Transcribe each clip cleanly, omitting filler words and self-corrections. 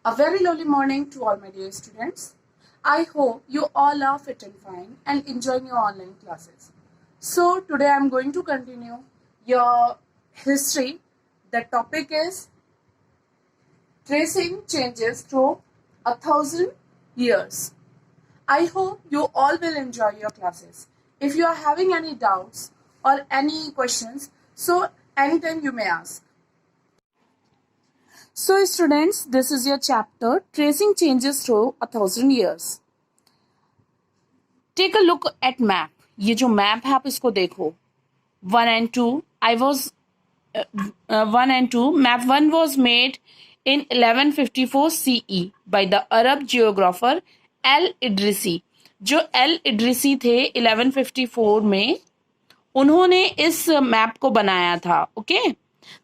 A very lovely morning to all my dear students. I hope you all are fit and fine and enjoying your online classes. So today I am going to continue your history. The topic is tracing changes through 1,000 years. I hope you all will enjoy your classes. If you are having any doubts or any questions, so anytime you may ask. So students, this is your chapter Tracing Changes Through 1,000 Years. Take a look at map. ये जो map है आप इसको देखो. 1 and 2. 1 and 2. Map 1 was made in 1154 CE by the Arab geographer Al-Idrisi. जो Al-Idrisi थे 1154 में उन्होंने इस मैप को बनाया था. Okay.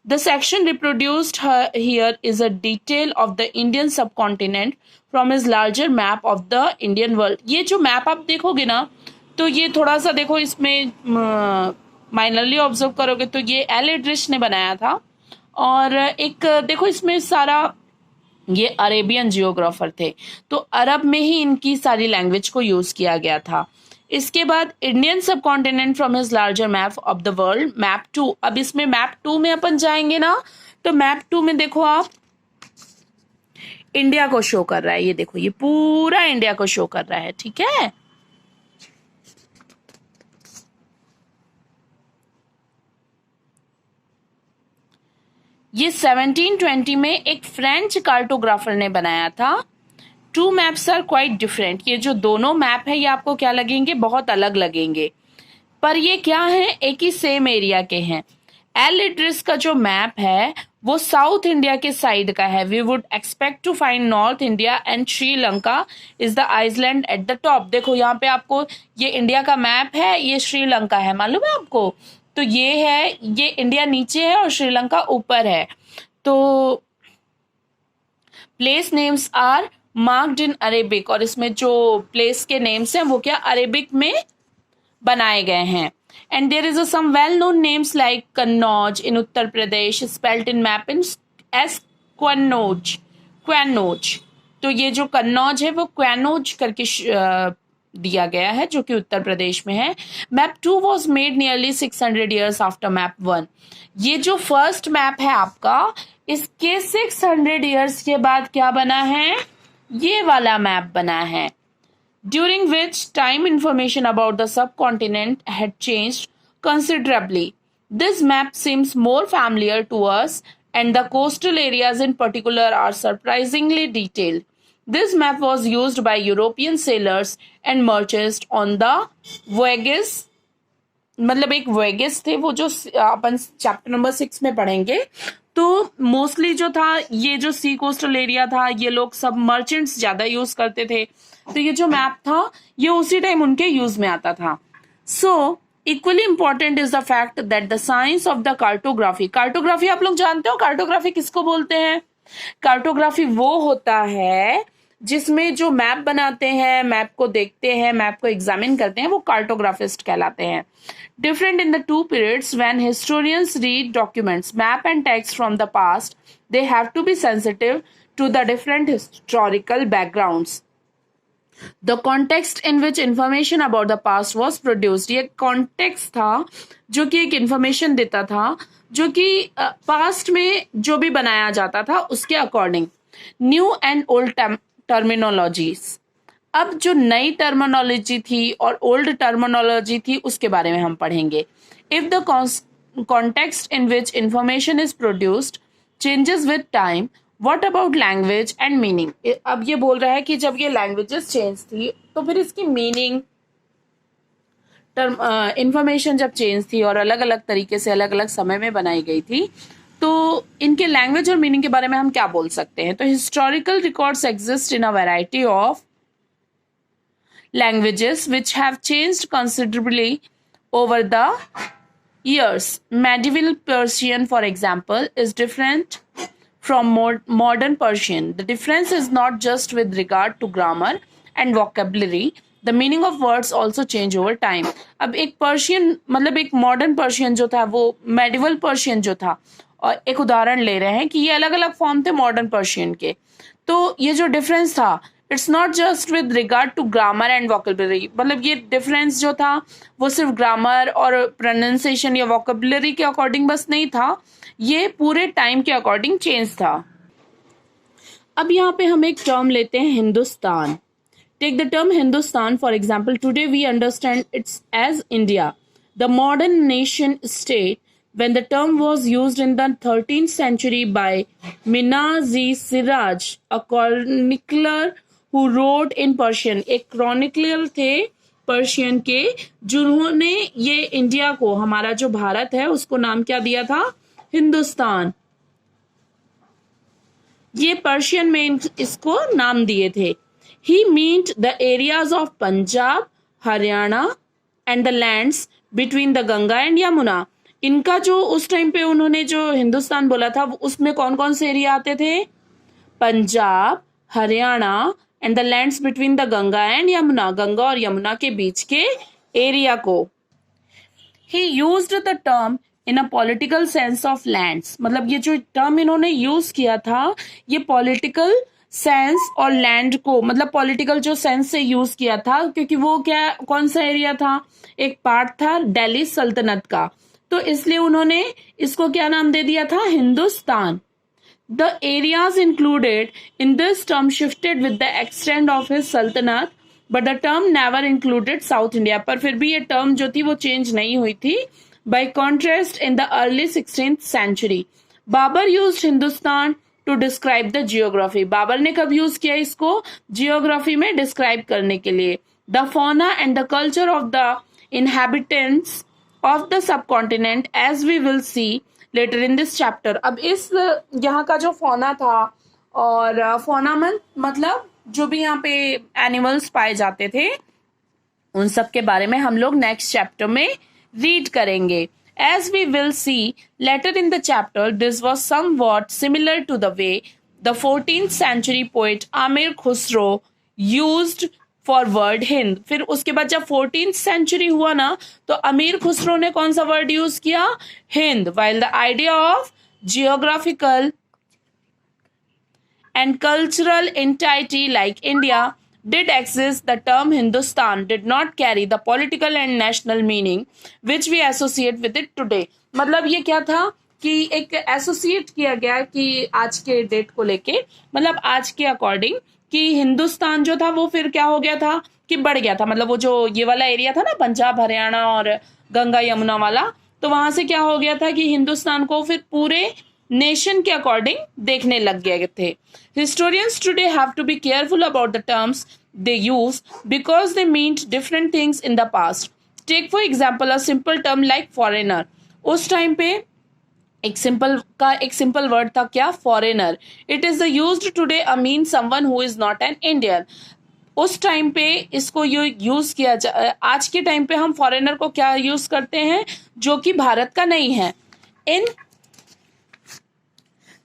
The section reproduced here is a detail of the Indian subcontinent from his larger map of the Indian world. ये जो मैप आप देखोगे ना तो ये थोड़ा सा देखो इसमें माइनरली ऑब्जर्व करोगे तो ये एल इड्रिस ने बनाया था. और एक देखो इसमें सारा ये अरेबियन जियोग्राफर थे तो अरब में ही इनकी सारी लैंग्वेज को यूज किया गया था. इसके बाद इंडियन सब continent from his larger map of the world map 2. अब इसमें मैप 2 में अपन जाएंगे ना तो मैप 2 में देखो आप इंडिया को शो कर रहा है. ये देखो ये पूरा इंडिया को शो कर रहा है. ठीक है. ये 1720 में एक फ्रेंच कार्टोग्राफर ने बनाया था. Two maps are quite different. ये जो दोनों मैप है ये आपको क्या लगेंगे, बहुत अलग लगेंगे, पर ये क्या है, एक ही सेम एरिया के हैं. एल इड्रिस का जो मैप है वो साउथ इंडिया के साइड का है. We would expect to find north India and Sri Lanka is the island at the top. देखो यहाँ पे आपको ये इंडिया का मैप है, ये श्रीलंका है, मालूम है आपको. तो ये है, ये इंडिया नीचे है और श्रीलंका ऊपर है. तो place names are marked in Arabic. और इसमें जो प्लेस के नेम्स हैं वो क्या अरेबिक में बनाए गए हैं. And there is some well known names like Kannauj in Uttar Pradesh spelled in map in as Qannauj. तो ये जो कन्नौज है वो क्वैनौज करके दिया गया है जो कि उत्तर प्रदेश में है. Map 2 was made nearly 600 years after map 1. ये जो फर्स्ट मैप है आपका इसके 600 years के बाद क्या बना है, ये वाला मैप बना है. During which time information about the subcontinent had changed considerably. This map seems more familiar to us and the coastal areas in particular are surprisingly detailed. This map was used by European sailors and merchants on the voyages. मतलब एक वोयगेज थे वो जो अपन chapter number 6 में पढ़ेंगे. तो mostly जो था ये जो सी कोस्टल एरिया था ये लोग सब मर्चेंट्स ज्यादा यूज करते थे. तो ये जो मैप था ये उसी टाइम उनके यूज में आता था. So equally important is the fact that the science of the cartography. Cartography आप लोग जानते हो कार्टोग्राफी किसको बोलते हैं. कार्टोग्राफी वो होता है जिसमें जो मैप बनाते हैं, मैप को देखते हैं, मैप को एग्जामिन करते हैं, वो कार्टोग्राफिस्ट कहलाते हैं. Different in the two periods, when historians read documents, map and text from the past, they have to be sensitive to the different historical backgrounds. The context in which information about the past was produced. ये context था जो कि एक information देता था जो कि past में जो भी बनाया जाता था उसके according. New and old terminologies. अब जो नई टर्मिनोलॉजी थी और ओल्ड टर्मिनोलॉजी थी उसके बारे में हम पढ़ेंगे. If the context in which information is produced changes with time, what about language and meaning. अब ये बोल रहा है कि जब ये लैंग्वेजेस चेंज थी तो फिर इसकी मीनिंग, इंफॉर्मेशन जब चेंज थी और अलग अलग तरीके से अलग अलग समय में बनाई गई थी तो इनके लैंग्वेज और मीनिंग के बारे में हम क्या बोल सकते हैं. तो historical records exist in a variety of languages which have changed considerably over the years. Medieval Persian, for example, is different from modern Persian. The difference is not just with regard to grammar and vocabulary. The meaning of words also change over time. अब एक Persian मतलब एक modern Persian जो था वो medieval Persian जो था और एक उदाहरण ले रहे हैं कि ये अलग अलग फॉर्म थे मॉडर्न पर्शियन के। तो ये जो डिफरेंस था, it's not just with regard to grammar and vocabulary, मतलब ये डिफरेंस जो था वो सिर्फ ग्रामर और प्रोनाउंसिएशन या वोकेबलरी के अकॉर्डिंग बस नहीं था, ये पूरे टाइम के अकॉर्डिंग चेंज था। अब यहाँ पे हम एक टर्म लेते हैं Hindustan. Take the term Hindustan for example, today we understand it's as India, the modern nation state. When the term was used in the 13th century by Minazi Siraj, a chronicler who wrote in Persian, एक chronicler थे Persian के जिन्होंने ये India को, हमारा जो भारत है, उसको नाम क्या दिया था? हिंदुस्तान। ये पर्शियन में इसको नाम दिए थे। He meant the areas of Punjab, Haryana and the lands between the Ganga and Yamuna। इनका जो उस टाइम पे उन्होंने जो हिंदुस्तान बोला था उसमें कौन कौन से एरिया आते थे? Punjab, Haryana and the lands between the Ganga and Yamuna, Ganga और यमुना के बीच के एरिया को। ही used the term in a political sense of lands, मतलब ये जो टर्म इन्होंने यूज किया था ये पॉलिटिकल सेंस और लैंड को, मतलब पॉलिटिकल जो सेंस से यूज किया था, क्योंकि वो क्या, कौन सा एरिया था? एक पार्ट था दिल्ली सल्तनत का, तो इसलिए उन्होंने इसको क्या नाम दे दिया था? Hindustan. The areas included in this term shifted with the extend of his सल्तनत, but the term never included South India. पर फिर भी ये टर्म जो थी वो चेंज नहीं हुई थी। By contrast in the early 16th century Babur used Hindustan to describe the geography. Babur ने कब यूज किया इसको? जियोग्राफी में डिस्क्राइब करने के लिए। The fauna and the culture of the inhabitants of the subcontinent as we will see later in this chapter। अब इस यहाँ का जो फौना था, और फौना मतलब जो भी यहाँ पे एनिमल्स पाए जाते थे उन सब के बारे में हम लोग नेक्स्ट चैप्टर में रीड करेंगे। As we will see later in the chapter, this was somewhat similar to the way the 14th century poet Amir Khusro used for word Hind. फिर उसके बाद जब 14th सेंचुरी हुआ ना, तो अमीर खुसरो ने कौन सा वर्ड यूज किया? Hind. While the idea of geographical and cultural entity like India did exist, the term Hindustan did not carry the political and national meaning which we associate with it today। मतलब ये क्या था कि एक associate किया गया कि आज के डेट को लेके, मतलब आज के अकॉर्डिंग, कि हिंदुस्तान जो था वो फिर क्या हो गया था कि बढ़ गया था। मतलब वो जो ये वाला एरिया था ना, पंजाब हरियाणा और गंगा यमुना वाला, तो वहां से क्या हो गया था कि हिंदुस्तान को फिर पूरे नेशन के अकॉर्डिंग देखने लग गए थे। Historians today have to be careful about the terms they use because they mean different things in the past. Take for example a simple term like foreigner. उस टाइम पे एक सिंपल वर्ड था क्या? Foreigner. It is the used today a mean someone who is not an Indian. उस time पे इसको use किया आज के टाइम पे हम फॉरेनर को क्या यूज करते हैं? जो कि भारत का नहीं है। इन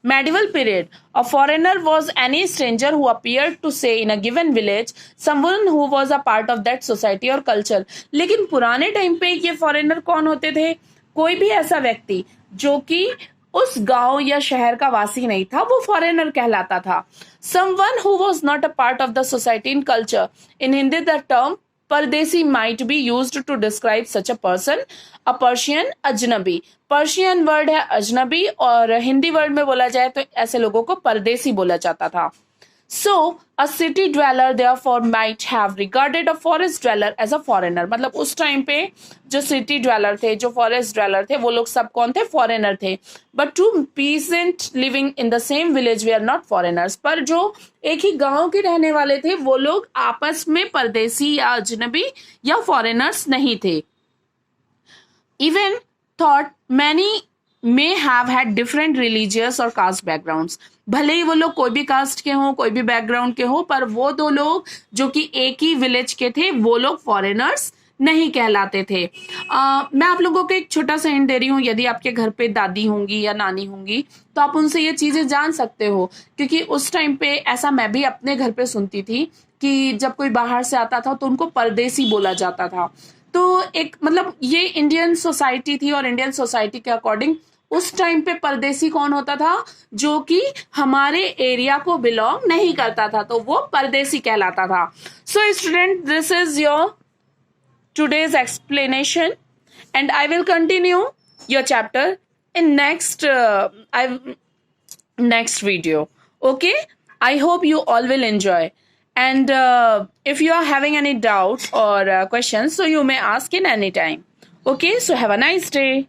medieval period, a foreigner was any stranger who appeared to say in a given village someone who was a part of that society or culture। लेकिन पुराने टाइम पे ये फॉरेनर कौन होते थे? कोई भी ऐसा व्यक्ति जो कि उस गांव या शहर का वासी नहीं था, वो फॉरेनर कहलाता था। someone who was not a part of the society and culture, in Hindi the term परदेसी might be used to describe such a person। a Persian अजनबी, पर्शियन वर्ड है अजनबी, और हिंदी वर्ड में बोला जाए तो ऐसे लोगों को परदेसी बोला जाता था। So a city dweller therefore might have regarded a forest dweller as a foreigner। मतलब उस टाइम पे जो सिटी ड्वेलर थे, जो फॉरेस्ट ड्वेलर थे, वो लोग सब कौन थे? फॉरेनर थे। But to peasant living in the same village we are not foreigners. पर जो एक ही गांव के रहने वाले थे वो लोग आपस में परदेसी या अजनबी या फॉरेनर्स नहीं थे। Even thought many may have had different religious or caste backgrounds। भले ही वो लोग कोई भी कास्ट के हों, कोई भी बैकग्राउंड के हों, पर वो दो लोग जो कि एक ही विलेज के थे वो लोग फॉरेनर्स नहीं कहलाते थे। मैं आप लोगों को एक छोटा सा हिंट दे रही हूँ। यदि आपके घर पे दादी होंगी या नानी होंगी तो आप उनसे ये चीजें जान सकते हो, क्योंकि उस टाइम पे ऐसा मैं भी अपने घर पे सुनती थी कि जब कोई बाहर से आता था तो उनको परदेसी बोला जाता था। तो एक मतलब ये इंडियन सोसाइटी थी, और इंडियन सोसाइटी के अकॉर्डिंग उस टाइम पे परदेसी कौन होता था? जो कि हमारे एरिया को बिलोंग नहीं करता था, तो वो परदेसी कहलाता था. So student, this is your today's explanation, and I will continue your chapter in next video. Okay, I hope you all will enjoy, and if you are having any doubt or questions, so you may ask in any time. Okay, so have a nice day.